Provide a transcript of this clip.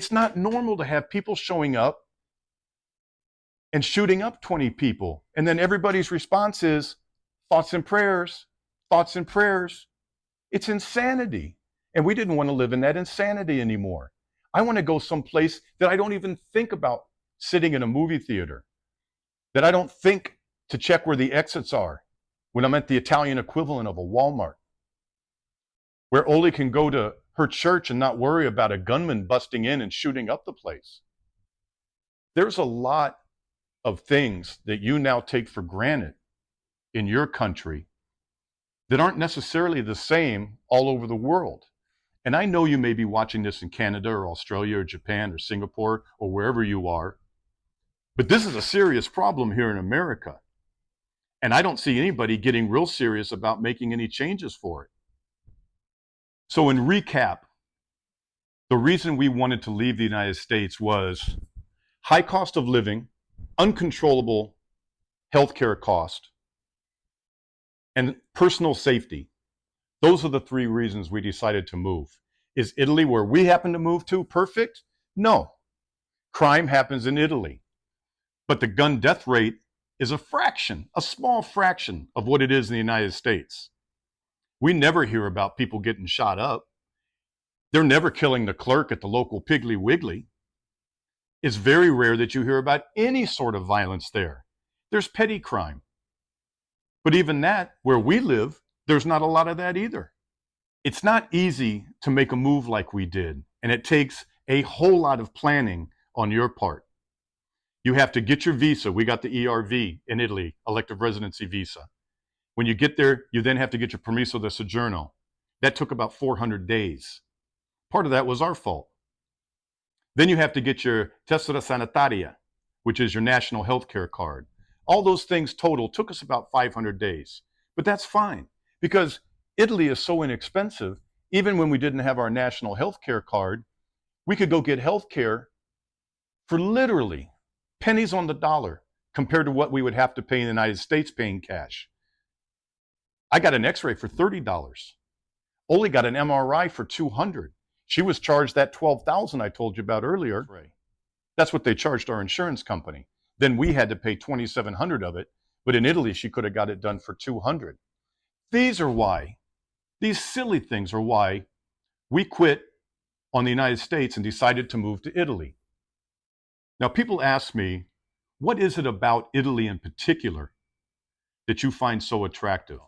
It's not normal to have people showing up and shooting up 20 people. And then everybody's response is thoughts and prayers, thoughts and prayers. It's insanity. And we didn't want to live in that insanity anymore. I want to go someplace that I don't even think about sitting in a movie theater, that I don't think to check where the exits are when I'm at the Italian equivalent of a Walmart, where Oli can go to her church and not worry about a gunman busting in and shooting up the place. There's a lot of things that you now take for granted in your country that aren't necessarily the same all over the world. And I know you may be watching this in Canada or Australia or Japan or Singapore or wherever you are, but this is a serious problem here in America. And I don't see anybody getting real serious about making any changes for it. So in recap, the reason we wanted to leave the United States was high cost of living, uncontrollable healthcare cost, and personal safety. Those are the three reasons we decided to move. Is Italy, where we happen to move to, perfect? No. Crime happens in Italy. But the gun death rate is a fraction, a small fraction of what it is in the United States. We never hear about people getting shot up. They're never killing the clerk at the local Piggly Wiggly. It's very rare that you hear about any sort of violence there. There's petty crime. But even that, where we live, there's not a lot of that either. It's not easy to make a move like we did, and it takes a whole lot of planning on your part. You have to get your visa. We got the ERV in Italy, elective residency visa. When you get there, you then have to get your permesso di soggiorno. That took about 400 days. Part of that was our fault. Then you have to get your tessera sanitaria, which is your national health care card. All those things total took us about 500 days. But that's fine, because Italy is so inexpensive. Even when we didn't have our national health care card, we could go get health care for literally pennies on the dollar compared to what we would have to pay in the United States paying cash. I got an x-ray for $30. Oli got an MRI for $200. She was charged that $12,000 I told you about earlier. That's what they charged our insurance company. Then we had to pay $2,700 of it, but in Italy she could have got it done for $200. These are why, these silly things are why we quit on the United States and decided to move to Italy. Now people ask me, what is it about Italy in particular that you find so attractive?